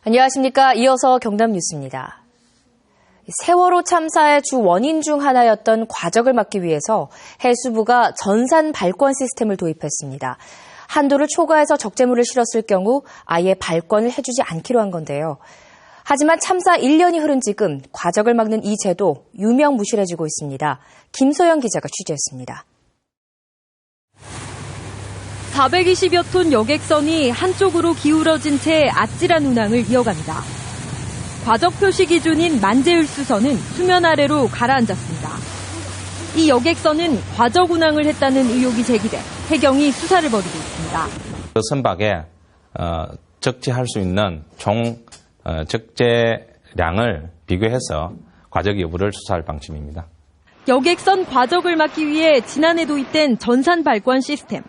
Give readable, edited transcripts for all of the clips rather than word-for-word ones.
안녕하십니까. 이어서 경남 뉴스입니다. 세월호 참사의 주 원인 중 하나였던 과적을 막기 위해서 해수부가 전산 발권 시스템을 도입했습니다. 한도를 초과해서 적재물을 실었을 경우 아예 발권을 해주지 않기로 한 건데요. 하지만 참사 1년이 흐른 지금 과적을 막는 이 제도 유명무실해지고 있습니다. 김소영 기자가 취재했습니다. 420여 톤 여객선이 한쪽으로 기울어진 채 아찔한 운항을 이어갑니다. 과적 표시 기준인 만재을수선은 수면 아래로 가라앉았습니다. 이 여객선은 과적 운항을 했다는 의혹이 제기돼 해경이 수사를 벌이고 있습니다. 그 선박에 적재할 수 있는 총 적재량을 비교해서 과적 여부를 수사할 방침입니다. 여객선 과적을 막기 위해 지난해 도입된 전산 발권 시스템.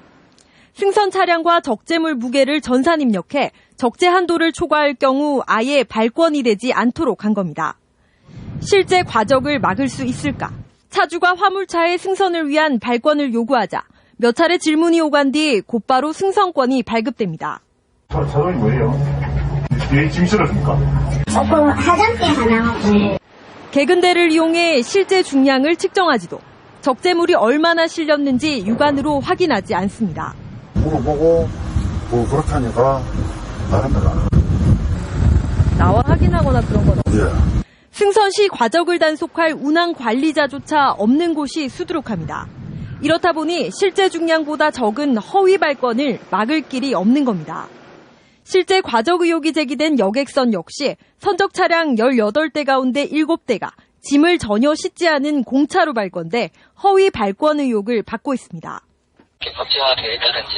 승선 차량과 적재물 무게를 전산 입력해 적재 한도를 초과할 경우 아예 발권이 되지 않도록 한 겁니다. 실제 과적을 막을 수 있을까? 차주가 화물차의 승선을 위한 발권을 요구하자 몇 차례 질문이 오간 뒤 곧바로 승선권이 발급됩니다. 자동이 뭐예요? 왜 짐 실어줍니까? 화장대 하나. 개근대를 이용해 실제 중량을 측정하지도 적재물이 얼마나 실렸는지 육안으로 확인하지 않습니다. 물어보고 그렇다니까 나간다. 나와 확인하거나 그런 건 없어요. 예. 승선 시 과적을 단속할 운항 관리자조차 없는 곳이 수두룩합니다. 이렇다 보니 실제 중량보다 적은 허위 발권을 막을 길이 없는 겁니다. 실제 과적 의혹이 제기된 여객선 역시 선적 차량 18대 가운데 7대가 짐을 전혀 싣지 않은 공차로 발권돼 허위 발권 의혹을 받고 있습니다. 법제화되어 있다든지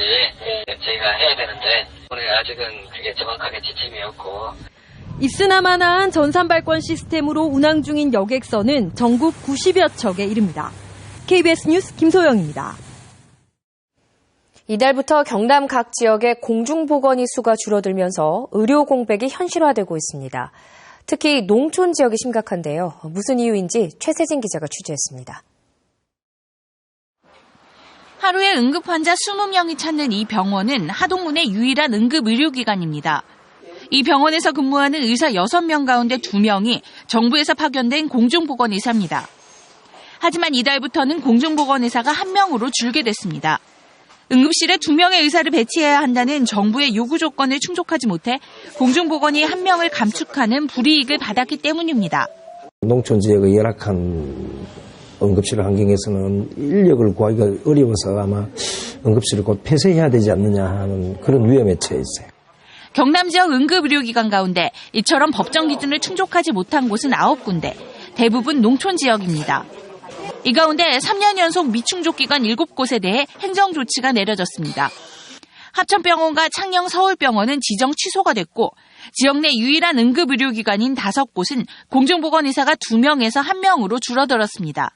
저희가 해야 되는데 오늘 아직은 그게 정확하게 지침이 없고. 있으나마나한 전산 발권 시스템으로 운항 중인 여객선은 전국 90여 척에 이릅니다. KBS 뉴스 김소영입니다. 이달부터 경남 각 지역의 공중보건의 수가 줄어들면서 의료 공백이 현실화되고 있습니다. 특히 농촌 지역이 심각한데요. 무슨 이유인지 최세진 기자가 취재했습니다. 하루에 응급 환자 20명이 찾는 이 병원은 하동군의 유일한 응급 의료기관입니다. 이 병원에서 근무하는 의사 6명 가운데 2명이 정부에서 파견된 공중보건의사입니다. 하지만 이달부터는 공중보건의사가 1명으로 줄게 됐습니다. 응급실에 2명의 의사를 배치해야 한다는 정부의 요구 조건을 충족하지 못해 공중보건이 1명을 감축하는 불이익을 받았기 때문입니다. 농촌 지역의 열악한 응급실 환경에서는 인력을 구하기가 어려워서 아마 응급실을 곧 폐쇄해야 되지 않느냐 하는 그런 위험에 처해 있어요. 경남 지역 응급의료기관 가운데 이처럼 법정 기준을 충족하지 못한 곳은 9군데, 대부분 농촌 지역입니다. 이 가운데 3년 연속 미충족 기관 7곳에 대해 행정조치가 내려졌습니다. 합천병원과 창녕 서울병원은 지정 취소가 됐고 지역 내 유일한 응급의료기관인 5곳은 공중보건의사가 2명에서 1명으로 줄어들었습니다.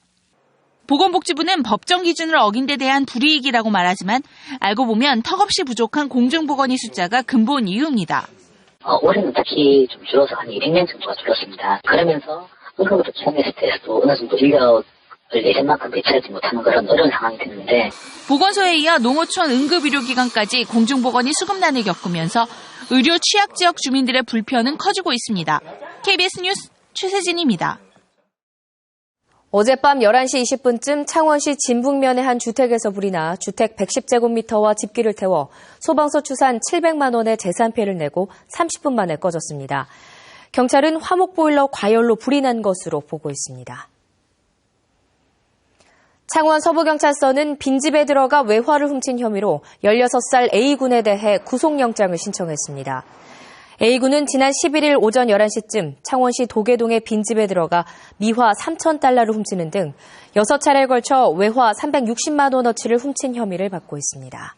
보건복지부는 법정 기준을 어긴 데 대한 불이익이라고 말하지만 알고 보면 턱없이 부족한 공중보건의 숫자가 근본 이유입니다. 올해는 특히 좀 줄어서 한 200명 정도가 줄었습니다. 그러면서 응급으로 취업했을 때도 어느 정도 인력을 예전만큼 배치하지 못하는 그런 어려운 상황이 됐는데 보건소에 이어 농어촌 응급의료기관까지 공중보건이 수급난을 겪으면서 의료 취약지역 주민들의 불편은 커지고 있습니다. KBS 뉴스 최세진입니다. 어젯밤 11시 20분쯤 창원시 진북면의 한 주택에서 불이 나 주택 110제곱미터와 집기를 태워 소방서 추산 700만 원의 재산 피해를 내고 30분 만에 꺼졌습니다. 경찰은 화목보일러 과열로 불이 난 것으로 보고 있습니다. 창원 서부경찰서는 빈집에 들어가 외화를 훔친 혐의로 16살 A군에 대해 구속영장을 신청했습니다. A군은 지난 11일 오전 11시쯤 창원시 도계동의 빈집에 들어가 미화 3,000달러를 훔치는 등 6차례에 걸쳐 외화 360만 원어치를 훔친 혐의를 받고 있습니다.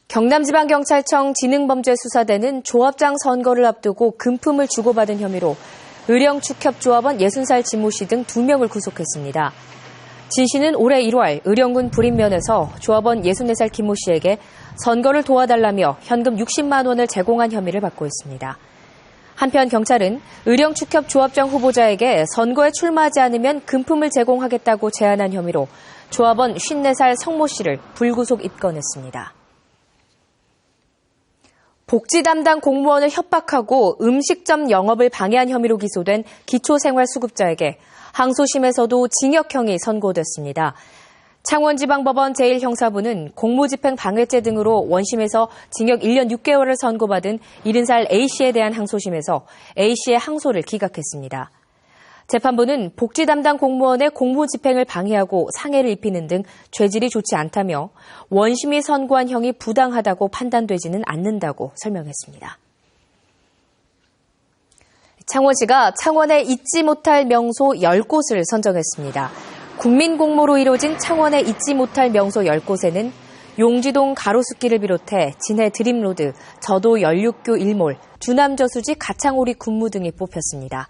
경남지방경찰청 지능범죄수사대는 조합장 선거를 앞두고 금품을 주고받은 혐의로 의령축협조합원 60살 진모 씨 등 2명을 구속했습니다. 진 씨는 올해 1월 의령군 불임면에서 조합원 64살 김모 씨에게 선거를 도와달라며 현금 60만 원을 제공한 혐의를 받고 있습니다. 한편 경찰은 의령축협조합장 후보자에게 선거에 출마하지 않으면 금품을 제공하겠다고 제안한 혐의로 조합원 54살 성모 씨를 불구속 입건했습니다. 복지 담당 공무원을 협박하고 음식점 영업을 방해한 혐의로 기소된 기초생활수급자에게 항소심에서도 징역형이 선고됐습니다. 창원지방법원 제1형사부는 공무집행 방해죄 등으로 원심에서 징역 1년 6개월을 선고받은 70살 A씨에 대한 항소심에서 A씨의 항소를 기각했습니다. 재판부는 복지 담당 공무원의 공무 집행을 방해하고 상해를 입히는 등 죄질이 좋지 않다며 원심이 선고한 형이 부당하다고 판단되지는 않는다고 설명했습니다. 창원시가 창원에 잊지 못할 명소 10곳을 선정했습니다. 국민공모로 이루어진 창원에 잊지 못할 명소 10곳에는 용지동 가로수길을 비롯해 진해 드림로드, 저도 연륙교 일몰, 주남저수지 가창오리 군무 등이 뽑혔습니다.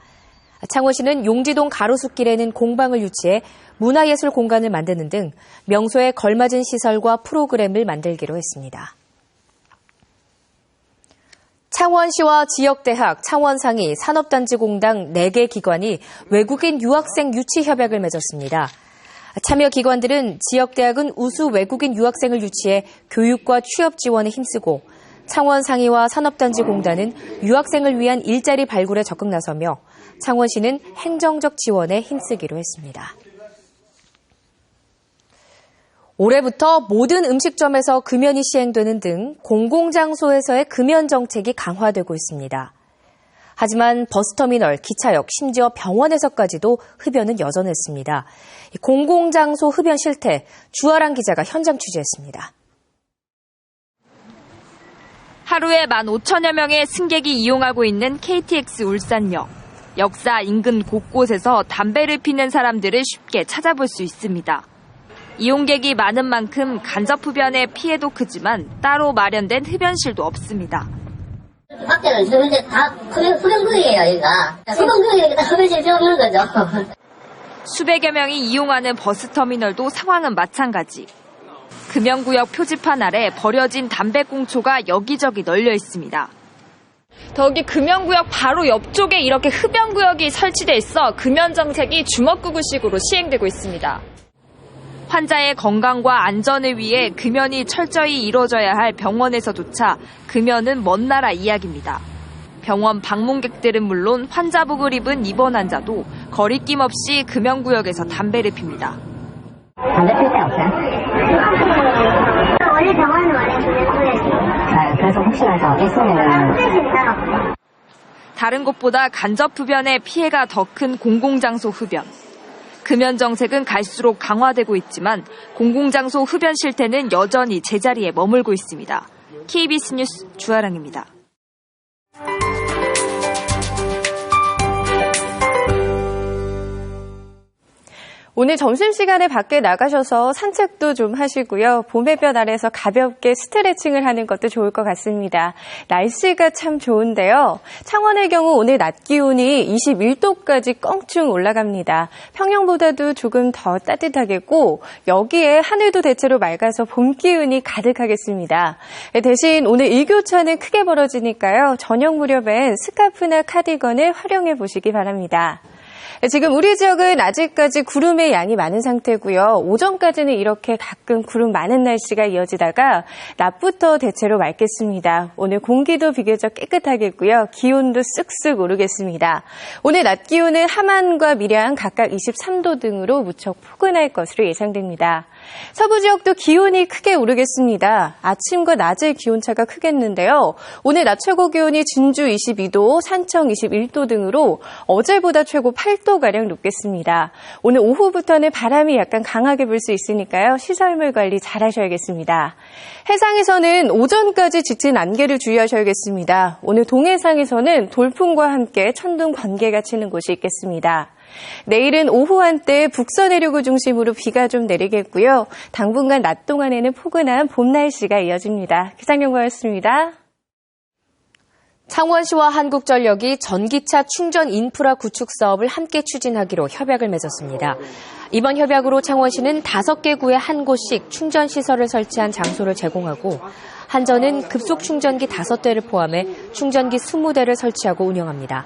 창원시는 용지동 가로수길에는 공방을 유치해 문화예술 공간을 만드는 등 명소에 걸맞은 시설과 프로그램을 만들기로 했습니다. 창원시와 지역대학, 창원상이, 산업단지공단 4개 기관이 외국인 유학생 유치 협약을 맺었습니다. 참여 기관들은 지역대학은 우수 외국인 유학생을 유치해 교육과 취업 지원에 힘쓰고 창원상의와 산업단지공단은 유학생을 위한 일자리 발굴에 적극 나서며 창원시는 행정적 지원에 힘쓰기로 했습니다. 올해부터 모든 음식점에서 금연이 시행되는 등 공공장소에서의 금연 정책이 강화되고 있습니다. 하지만 버스터미널, 기차역, 심지어 병원에서까지도 흡연은 여전했습니다. 공공장소 흡연 실태, 주아랑 기자가 현장 취재했습니다. 하루에 15,000여 명의 승객이 이용하고 있는 KTX 울산역. 역사 인근 곳곳에서 담배를 피는 사람들을 쉽게 찾아볼 수 있습니다. 이용객이 많은 만큼 간접 흡연의 피해도 크지만 따로 마련된 흡연실도 없습니다. 밖에는 지금 이제 다 흡연구역이에요, 여기가. 흡연구역이니까 흡연실 필요 없는 거죠. 수백여 명이 이용하는 버스터미널도 상황은 마찬가지. 금연구역 표지판 아래 버려진 담배꽁초가 여기저기 널려 있습니다. 더욱이 금연구역 바로 옆쪽에 이렇게 흡연구역이 설치돼 있어 금연 정책이 주먹구구식으로 시행되고 있습니다. 환자의 건강과 안전을 위해 금연이 철저히 이루어져야 할 병원에서조차 금연은 먼 나라 이야기입니다. 병원 방문객들은 물론 환자복을 입은 입원 환자도 거리낌 없이 금연구역에서 담배를 핍니다. 담배 필 때 없어요? 원래 병원은 원래 금연구역이에요. 그래서 혹시나 있으면 다른 곳보다 간접 흡연의 피해가 더 큰 공공장소 흡연. 금연 정책은 갈수록 강화되고 있지만 공공장소 흡연 실태는 여전히 제자리에 머물고 있습니다. KBS 뉴스 주아랑입니다. 오늘 점심시간에 밖에 나가셔서 산책도 좀 하시고요. 봄햇볕 아래서 가볍게 스트레칭을 하는 것도 좋을 것 같습니다. 날씨가 참 좋은데요. 창원의 경우 오늘 낮 기온이 21도까지 껑충 올라갑니다. 평년보다도 조금 더 따뜻하겠고 여기에 하늘도 대체로 맑아서 봄 기운이 가득하겠습니다. 대신 오늘 일교차는 크게 벌어지니까요. 저녁 무렵엔 스카프나 카디건을 활용해 보시기 바랍니다. 지금 우리 지역은 아직까지 구름의 양이 많은 상태고요. 오전까지는 이렇게 가끔 구름 많은 날씨가 이어지다가 낮부터 대체로 맑겠습니다. 오늘 공기도 비교적 깨끗하겠고요. 기온도 쓱쓱 오르겠습니다. 오늘 낮 기온은 함안과 밀양 각각 23도 등으로 무척 포근할 것으로 예상됩니다. 서부 지역도 기온이 크게 오르겠습니다. 아침과 낮의 기온차가 크겠는데요. 오늘 낮 최고 기온이 진주 22도, 산청 21도 등으로 어제보다 최고 8도가량 높겠습니다. 오늘 오후부터는 바람이 약간 강하게 불 수 있으니까요. 시설물 관리 잘 하셔야겠습니다. 해상에서는 오전까지 짙은 안개를 주의하셔야겠습니다. 오늘 동해상에서는 돌풍과 함께 천둥, 번개가 치는 곳이 있겠습니다. 내일은 오후 한때 북서 내륙을 중심으로 비가 좀 내리겠고요. 당분간 낮 동안에는 포근한 봄 날씨가 이어집니다. 기상연구였습니다. 창원시와 한국전력이 전기차 충전 인프라 구축 사업을 함께 추진하기로 협약을 맺었습니다. 이번 협약으로 창원시는 5개 구에 한 곳씩 충전 시설을 설치한 장소를 제공하고 한전은 급속 충전기 5대를 포함해 충전기 20대를 설치하고 운영합니다.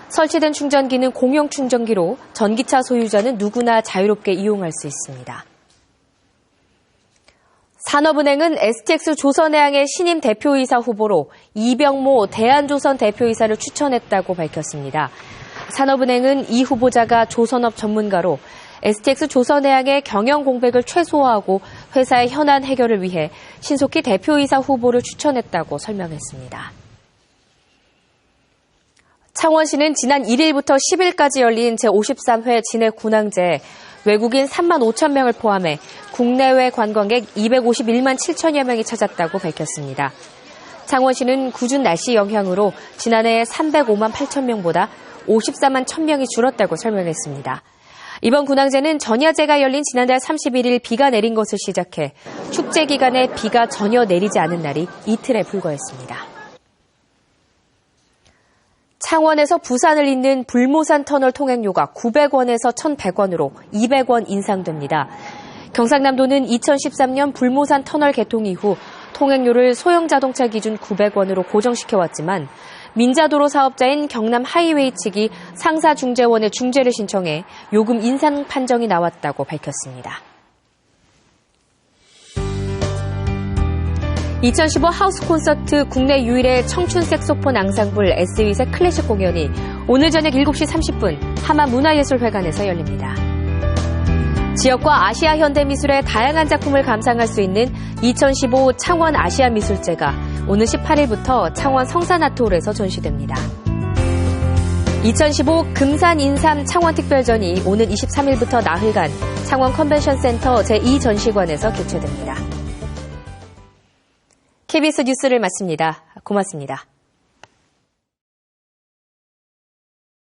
설치된 충전기는 공용 충전기로 전기차 소유자는 누구나 자유롭게 이용할 수 있습니다. 산업은행은 STX 조선해양의 신임 대표이사 후보로 이병모 대한조선 대표이사를 추천했다고 밝혔습니다. 산업은행은 이 후보자가 조선업 전문가로 STX 조선해양의 경영 공백을 최소화하고 회사의 현안 해결을 위해 신속히 대표이사 후보를 추천했다고 설명했습니다. 창원시는 지난 1일부터 10일까지 열린 제53회 진해 군항제에 외국인 3만 5천 명을 포함해 국내외 관광객 251만 7천여 명이 찾았다고 밝혔습니다. 창원시는 궂은 날씨 영향으로 지난해 305만 8천 명보다 54만 1천 명이 줄었다고 설명했습니다. 이번 군항제는 전야제가 열린 지난달 31일 비가 내린 것을 시작해 축제 기간에 비가 전혀 내리지 않은 날이 이틀에 불과했습니다. 창원에서 부산을 잇는 불모산 터널 통행료가 900원에서 1,100원으로 200원 인상됩니다. 경상남도는 2013년 불모산 터널 개통 이후 통행료를 소형자동차 기준 900원으로 고정시켜왔지만 민자도로 사업자인 경남 하이웨이 측이 상사중재원에 중재를 신청해 요금 인상 판정이 나왔다고 밝혔습니다. 2015 하우스 콘서트 국내 유일의 청춘 색소폰 앙상블 SWIT의 클래식 공연이 오늘 저녁 7시 30분 하마문화예술회관에서 열립니다. 지역과 아시아 현대미술의 다양한 작품을 감상할 수 있는 2015 창원 아시아미술제가 오늘 18일부터 창원 성산아트홀에서 전시됩니다. 2015 금산 인삼 창원특별전이 오늘 23일부터 나흘간 창원 컨벤션센터 제2전시관에서 개최됩니다. KBS 뉴스를 마칩니다. 고맙습니다.